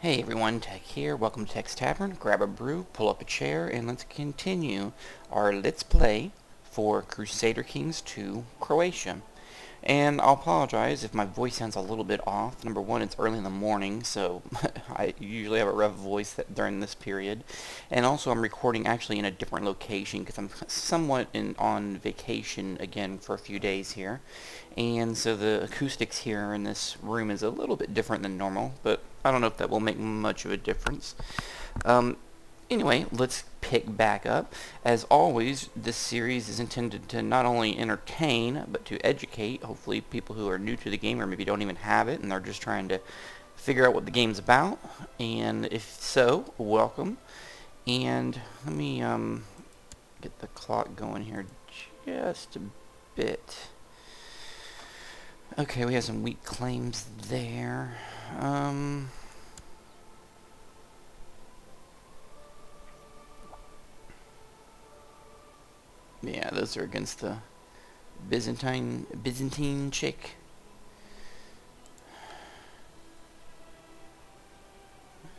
Hey everyone, Tech here. Welcome to Tech's Tavern. Grab a brew, pull up a chair, and let's continue our Let's Play for Crusader Kings 2 Croatia. And I'll apologize if my voice sounds a little bit off. Number one, it's early in the morning, so I usually have a rough voice during this period. And also I'm recording actually in a different location because I'm somewhat on vacation again for a few days here. And so the acoustics here in this room is a little bit different than normal, but I don't know if that will make much of a difference. Anyway, let's pick back up. As always, this series is intended to not only entertain, but to educate, hopefully people who are new to the game or maybe don't even have it and they're just trying to figure out what the game's about. And if so, welcome. And let me get the clock going here just a bit. Okay, we have some weak claims there. Yeah, those are against the Byzantine chick.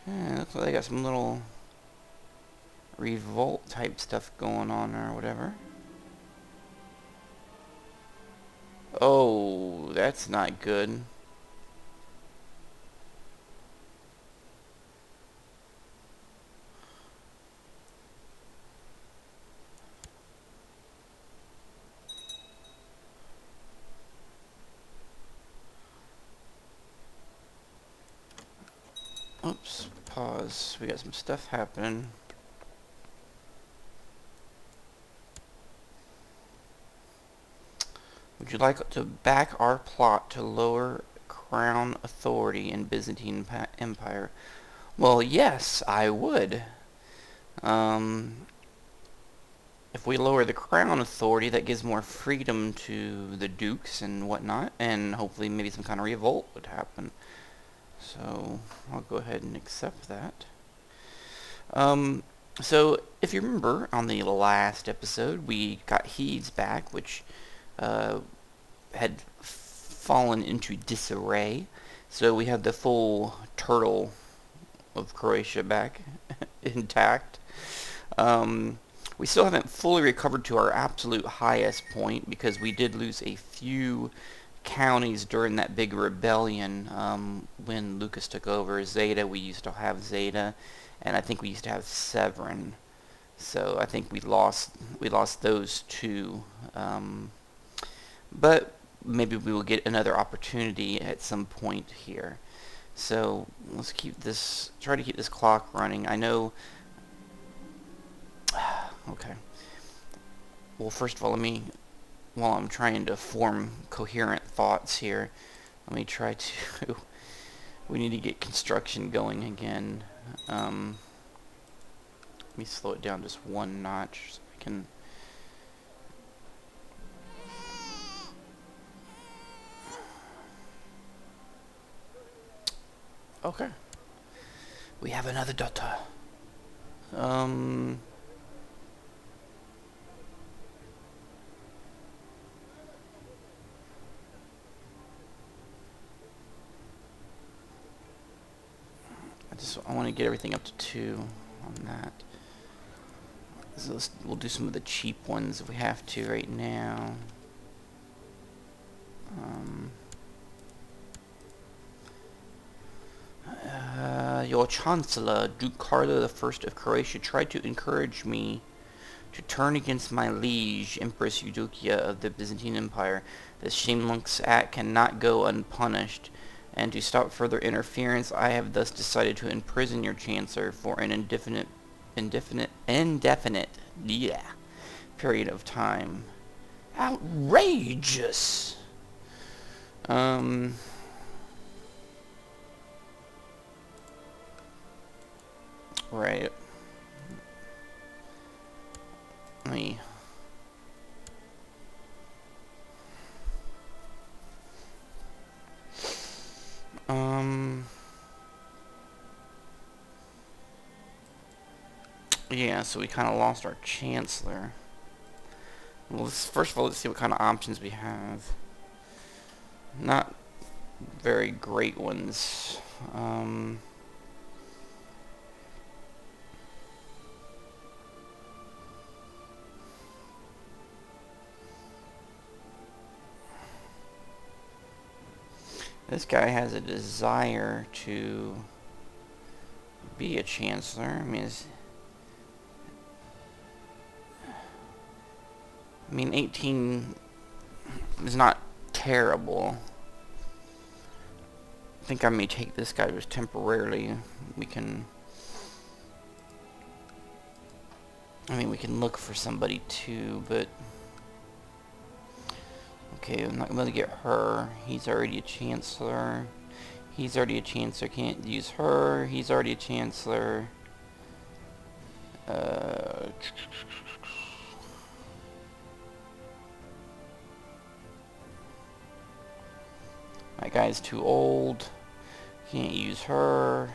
Yeah, looks like they got some little revolt type stuff going on or whatever. Oh, that's not good. Oops, pause. We got some stuff happening. Would you like to back our plot to lower crown authority in Byzantine Empire? Well, yes, I would. If we lower the crown authority, that gives more freedom to the dukes and whatnot, and hopefully maybe some kind of revolt would happen. So I'll go ahead and accept that. So if you remember, on the last episode, we got Hedes back, which had fallen into disarray. So we had the full turtle of Croatia back intact. We still haven't fully recovered to our absolute highest point because we did lose a few counties during that big rebellion when Lucas took over. Zeta, we used to have Zeta, and I think we used to have Severin. So I think we lost those two. But maybe we will get another opportunity at some point here. So let's try to keep this clock running. I know. Okay. Well, first of all, while I'm trying to form coherent thoughts here, let me try to. We need to get construction going again. Let me slow it down just one notch so I can. Okay. We have another daughter. I want to get everything up to 2 on that. So we'll do some of the cheap ones if we have to right now. Your Chancellor, Duke Carlo I of Croatia, tried to encourage me to turn against my liege, Empress Eudokia of the Byzantine Empire. This shameless act cannot go unpunished, and to stop further interference, I have thus decided to imprison your Chancellor for an indefinite period of time. Outrageous! Right. Let me. Yeah, so we kind of lost our Chancellor. Well, first of all, let's see what kind of options we have. Not very great ones. This guy has a desire to be a chancellor. I mean, 18 is not terrible. I think I may take this guy just temporarily. We can look for somebody too, but okay, I'm not gonna get her. He's already a chancellor. He's already a chancellor. Can't use her. He's already a chancellor. My guy's too old. Can't use her.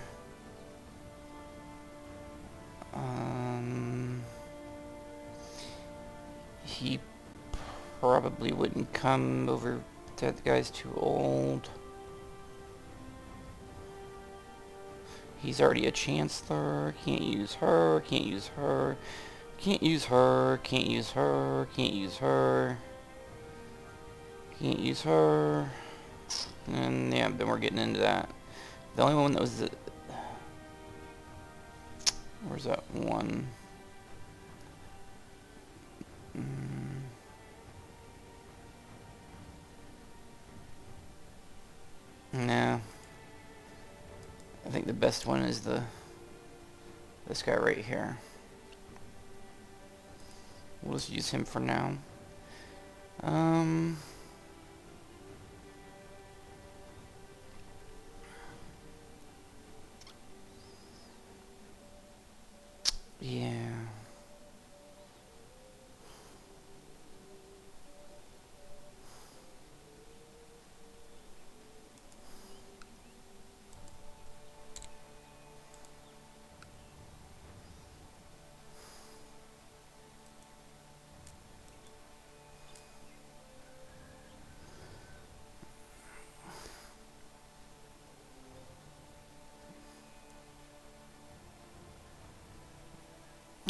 He probably wouldn't come over. That guy's too old. He's already a chancellor. Can't use her. Can't use her. Can't use her. Can't use her. Can't use her. Can't use her. And yeah, then we're getting into that. The only one that was where's that one? No. I think the best one is this guy right here. We'll just use him for now. Yeah.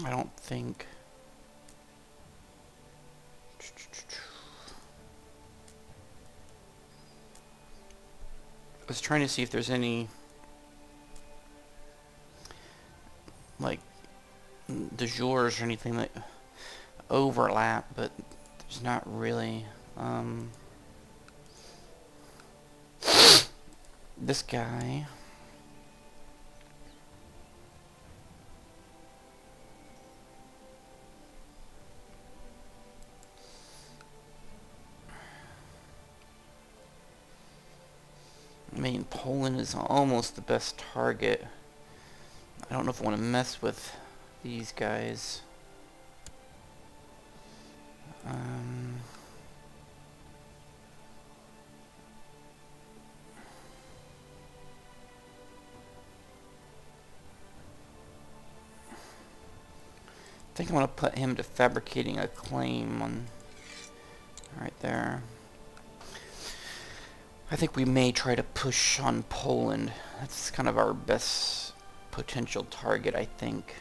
I don't think. I was trying to see if there's any like de jures or anything that overlap, but there's not really. This guy. I mean, Poland is almost the best target. I don't know if I want to mess with these guys. I think I want to put him to fabricating a claim on right there. I think we may try to push on Poland. That's kind of our best potential target, I think.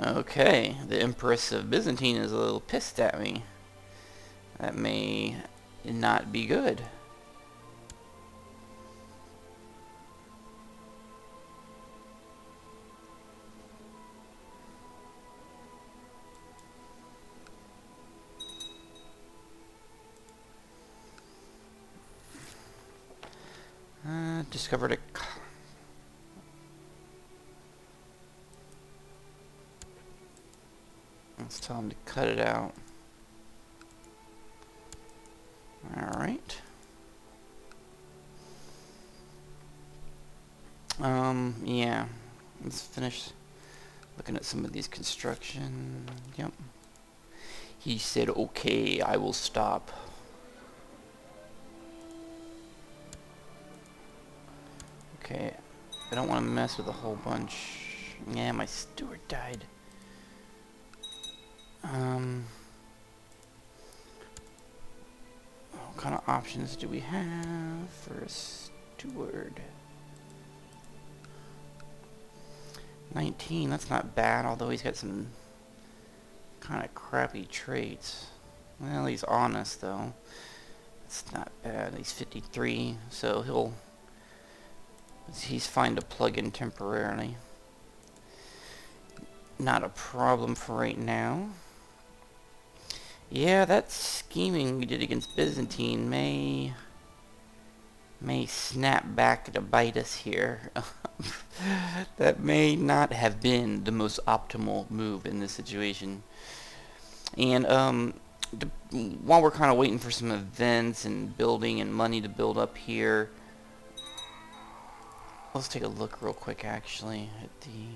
Okay, the Empress of Byzantine is a little pissed at me. That may not be good. Discovered a... Let's tell him to cut it out. Alright. Yeah. Let's finish looking at some of these construction. Yep. He said, okay, I will stop. Okay. I don't want to mess with a whole bunch. Yeah, my steward died. What kind of options do we have for a steward? 19, that's not bad, although he's got some kind of crappy traits. Well, he's honest, though. It's not bad. He's 53, so he's fine to plug in temporarily. Not a problem for right now. Yeah, that scheming we did against Byzantine may snap back to bite us here. That may not have been the most optimal move in this situation. And while we're kind of waiting for some events and building and money to build up here, let's take a look real quick actually at the...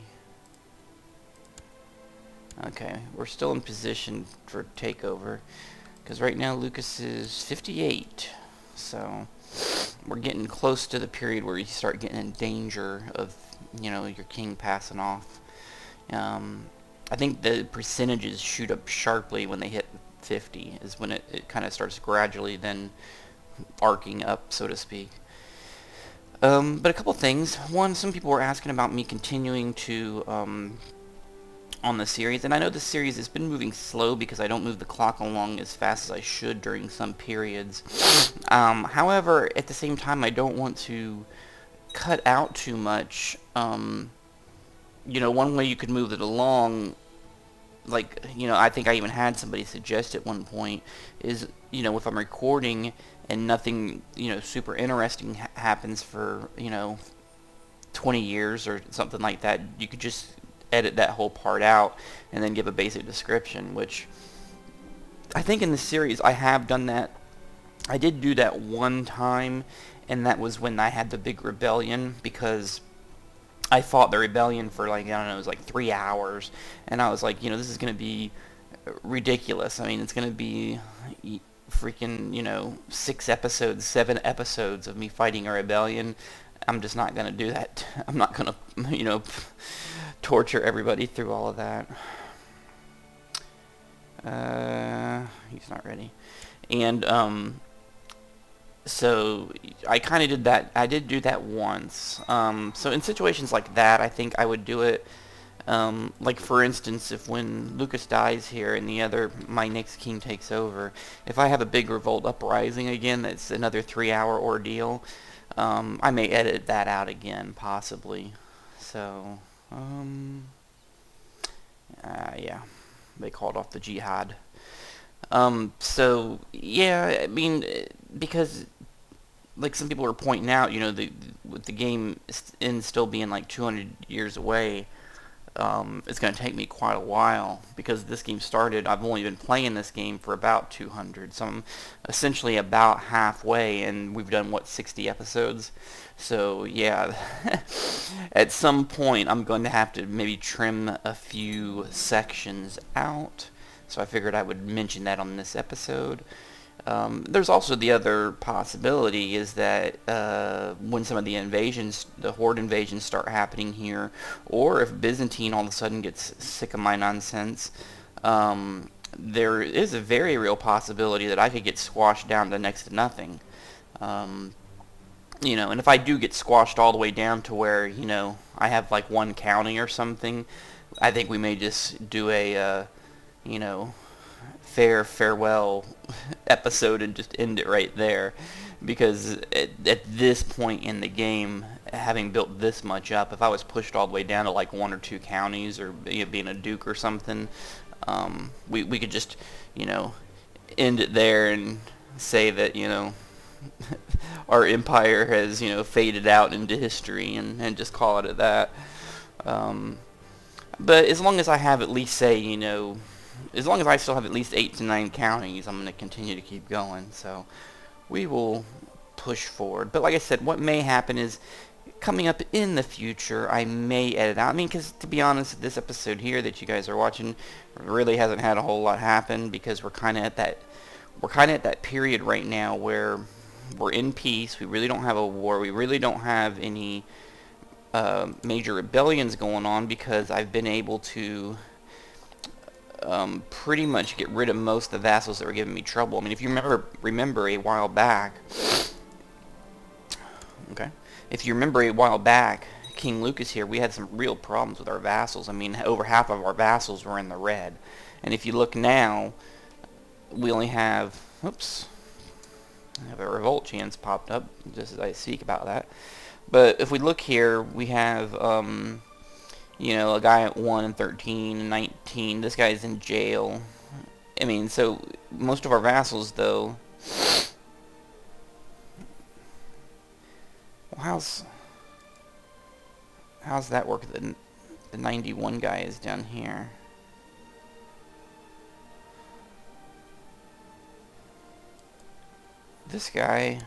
Okay, we're still in position for takeover, because right now Lucas is 58, so we're getting close to the period where you start getting in danger of, you know, your king passing off. I think the percentages shoot up sharply when they hit 50, is when it kind of starts gradually then arcing up, so to speak. But a couple things. One, some people were asking about me continuing to on the series, and I know the series has been moving slow because I don't move the clock along as fast as I should during some periods. However, at the same time, I don't want to cut out too much. You know, one way you could move it along, like, you know, I think I even had somebody suggest at one point, is, you know, if I'm recording and nothing, you know, super interesting happens for, you know, 20 years or something like that, you could just edit that whole part out and then give a basic description, which I think in the series I have done that. I did do that one time, and that was when I had the big rebellion, because I fought the rebellion for, like, I don't know, it was like 3 hours, and I was like, you know, this is going to be ridiculous. I mean, it's going to be freaking, you know, 6 episodes, 7 episodes of me fighting a rebellion. I'm just not going to do that. I'm not going to, you know, torture everybody through all of that. He's not ready. And, so I kind of did that. I did do that once. So in situations like that, I think I would do it. Like, for instance, if when Lucas dies here and my next king takes over, if I have a big revolt uprising again, that's another 3-hour ordeal. I may edit that out again, possibly. So, yeah, they called off the jihad. So, yeah, I mean, because, like, some people were pointing out, you know, with the game still being like 200 years away, it's going to take me quite a while, because this game started, I've only been playing this game for about 200, so I'm essentially about halfway, and we've done, what, 60 episodes? So, yeah, at some point I'm going to have to maybe trim a few sections out, so I figured I would mention that on this episode. There's also the other possibility is that when some of the invasions, the horde invasions start happening here, or if Byzantine all of a sudden gets sick of my nonsense, there is a very real possibility that I could get squashed down to next to nothing. You know, and if I do get squashed all the way down to where, you know, I have like one county or something, I think we may just do a, you know, farewell episode and just end it right there, because at this point in the game, having built this much up, if I was pushed all the way down to like 1 or 2 counties, or being a duke or something, we could just, you know, end it there and say that, you know, our empire has, you know, faded out into history, and just call it at that. But as long as I have at least, say, you know, as long as I still have at least 8 to 9 counties, I'm going to continue to keep going. So we will push forward. But like I said, what may happen is, coming up in the future, I may edit out. I mean, because to be honest, this episode here that you guys are watching really hasn't had a whole lot happen, because we're kind of at that period right now where we're in peace. We really don't have a war. We really don't have any major rebellions going on, because I've been able to pretty much get rid of most of the vassals that were giving me trouble. I mean, if you remember a while back, King Lucas here, we had some real problems with our vassals. I mean, over half of our vassals were in the red. And if you look now, we only have, oops, I have a revolt chance popped up just as I speak about that. But if we look here, we have, you know, a guy at 1 and 13 and 19. This guy's in jail. I mean, so most of our vassals, though, well, how's that work? The 91 guy is down here. This guy,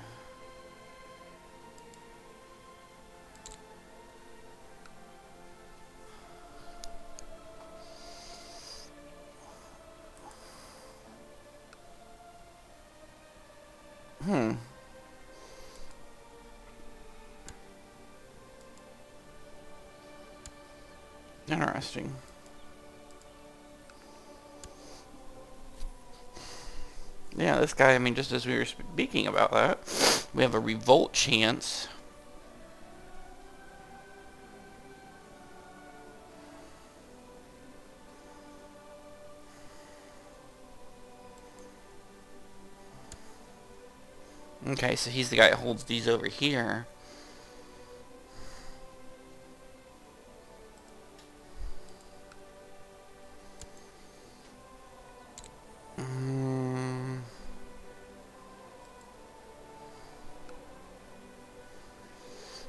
interesting. Yeah, this guy, I mean, just as we were speaking about that, we have a revolt chance. Okay, so he's the guy that holds these over here.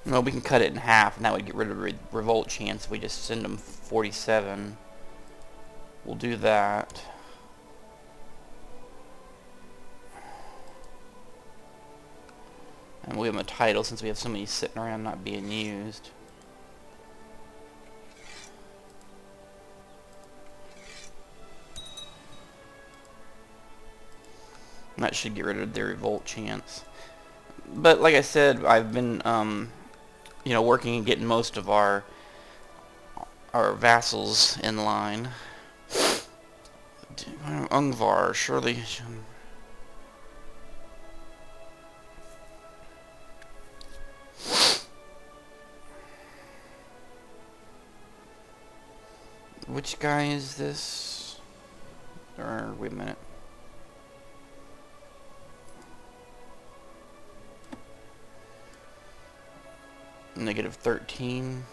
Well, we can cut it in half, and that would get rid of revolt chance if we just send them 47. We'll do that. And we'll give them a title since we have so many sitting around not being used. And that should get rid of their revolt chance. But like I said, I've been you know, working and getting most of our vassals in line. Ungvar, surely. Which guy is this? Or wait a minute. -13.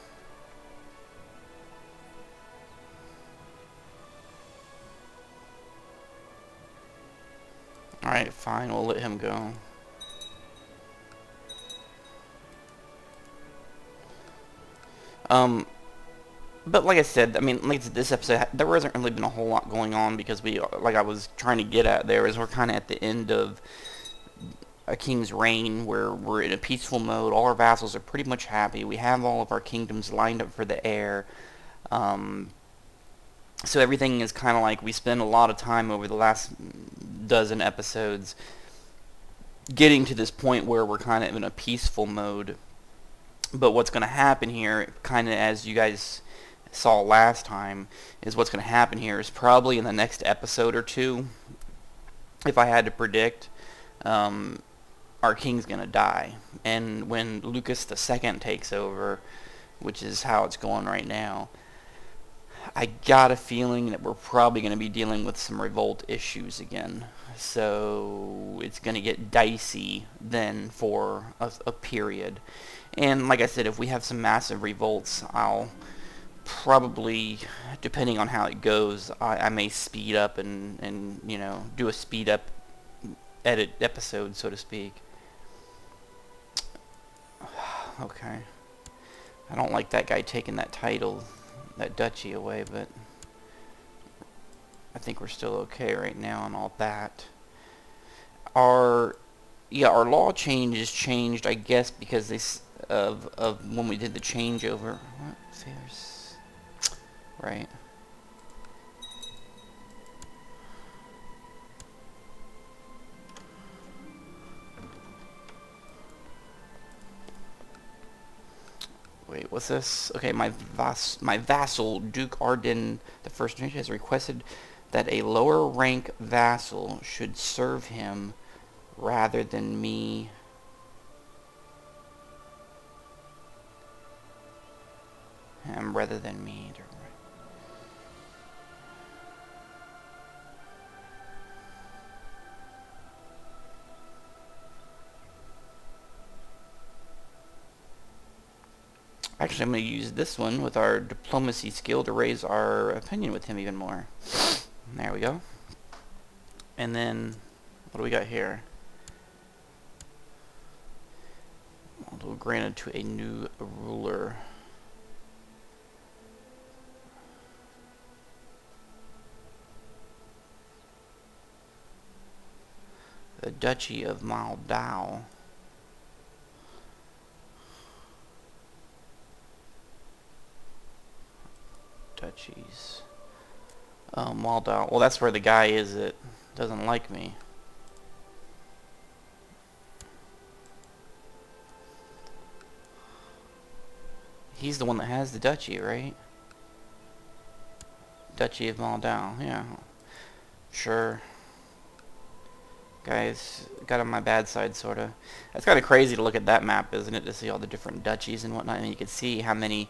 Alright, fine, we'll let him go. But like I said, I mean, like this episode, there hasn't really been a whole lot going on because we, like I was trying to get at there, is we're kind of at the end of a king's reign where we're in a peaceful mode. All our vassals are pretty much happy. We have all of our kingdoms lined up for the heir. So everything is kind of like we spend a lot of time over the last dozen episodes getting to this point where we're kind of in a peaceful mode. But what's going to happen here, kind of as you guys saw last time, is what's going to happen here is probably in the next episode or two, if I had to predict, our king's going to die. And when Lucas II takes over, which is how it's going right now, I got a feeling that we're probably going to be dealing with some revolt issues again. So it's going to get dicey then for a period. And like I said, if we have some massive revolts, I'll probably, depending on how it goes, I may speed up and you know, do a speed up edit episode, so to speak. Okay. I don't like that guy taking that title, that duchy away, but I think we're still okay right now on all that. Our law changes changed, I guess, because of when we did the changeover. What? See, there's right. Wait, what's this? Okay, my vassal, Duke Arden the First, has requested that a lower rank vassal should serve him rather than me. rather than me. Actually, I'm going to use this one with our diplomacy skill to raise our opinion with him even more. There we go. And then, what do we got here? Although granted to a new ruler. The Duchy of Moldau. Duchies. Moldau. Well, that's where the guy is that doesn't like me. He's the one that has the duchy, right? Duchy of Moldau. Yeah. Sure. Guys, got on my bad side, sort of. That's kind of crazy to look at that map, isn't it? To see all the different duchies and whatnot. And you can see how many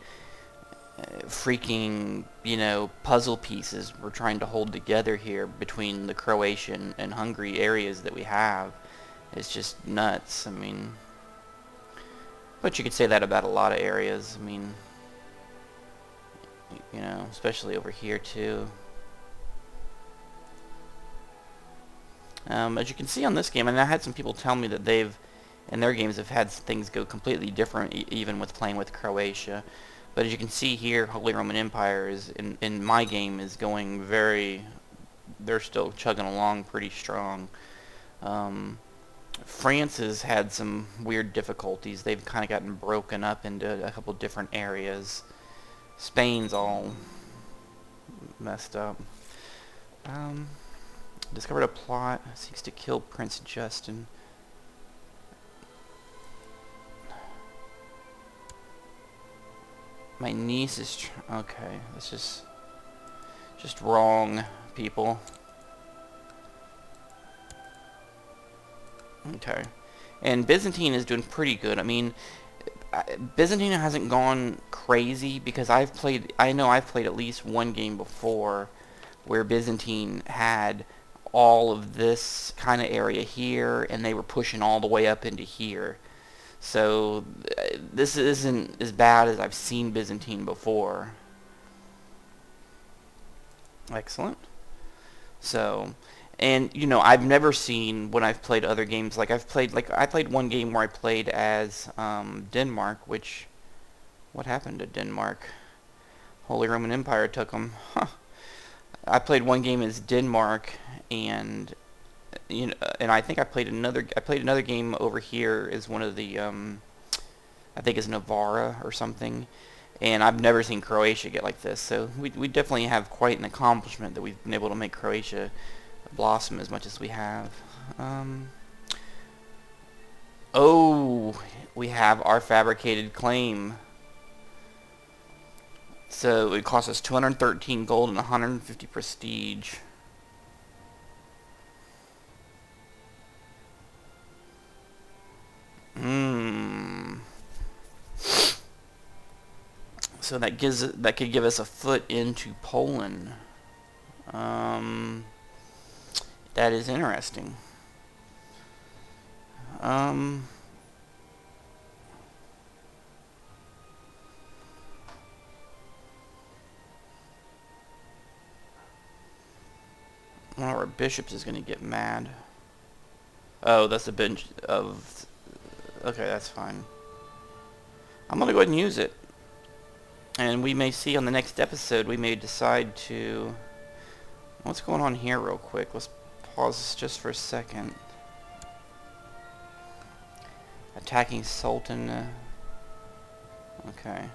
freaking, you know, puzzle pieces we're trying to hold together here between the Croatian and Hungary areas that we have. It's just nuts. I mean, but you could say that about a lot of areas. I mean, you know, especially over here too. As you can see on this game, and I had some people tell me that they've, in their games, have had things go completely different, even with playing with Croatia. But as you can see here, Holy Roman Empire is, in my game, is going very, they're still chugging along pretty strong. France has had some weird difficulties. They've kind of gotten broken up into a couple different areas. Spain's all messed up. Discovered a plot, seeks to kill Prince Justin. My niece is okay, that's just wrong, people. Okay. And Byzantine is doing pretty good. I mean, Byzantine hasn't gone crazy because I know I've played at least one game before where Byzantine had all of this kind of area here, and they were pushing all the way up into here. So this isn't as bad as I've seen Byzantine before. Excellent. So, and you know, I've never seen, when I've played other games, like I played one game where I played as Denmark, which, what happened to Denmark? Holy Roman Empire took them. Huh. I played one game as Denmark, and you know, and I think I played another game over here as one of the I think it's Navarra or something, and I've never seen Croatia get like this. So we definitely have quite an accomplishment that we've been able to make Croatia blossom as much as we have. Oh, we have our fabricated claim. So it cost us 213 gold and 150 prestige. So that could give us a foot into Poland. That is interesting. One of our bishops is going to get mad. Oh, that's a bench of... Okay, that's fine. I'm going to go ahead and use it. And we may see on the next episode, we may decide to... What's going on here real quick? Let's pause this just for a second. Attacking Sultan. Okay.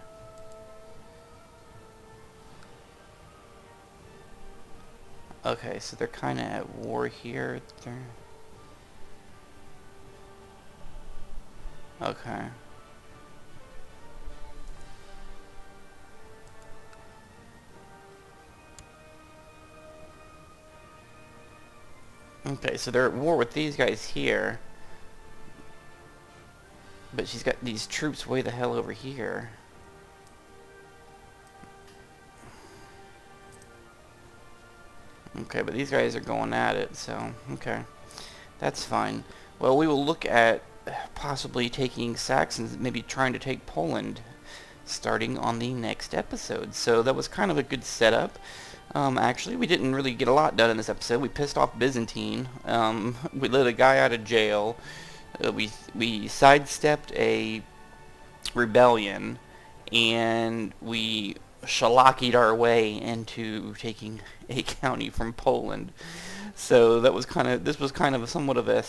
Okay, so they're kind of at war here. Okay. Okay, so they're at war with these guys here. But she's got these troops way the hell over here. Okay, but these guys are going at it, so, okay. That's fine. Well, we will look at possibly taking Saxons, maybe trying to take Poland, starting on the next episode. So that was kind of a good setup. Actually, we didn't really get a lot done in this episode. We pissed off Byzantine. We let a guy out of jail. We sidestepped a rebellion, and we shalakied our way into taking a county from Poland. So that was this was kind of somewhat of a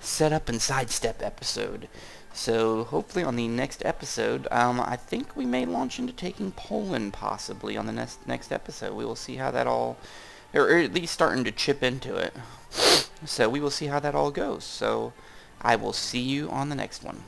setup and sidestep episode. So hopefully on the next episode, I think we may launch into taking Poland possibly on the next episode. We will see how that all, or at least starting to chip into it. So we will see how that all goes. So I will see you on the next one.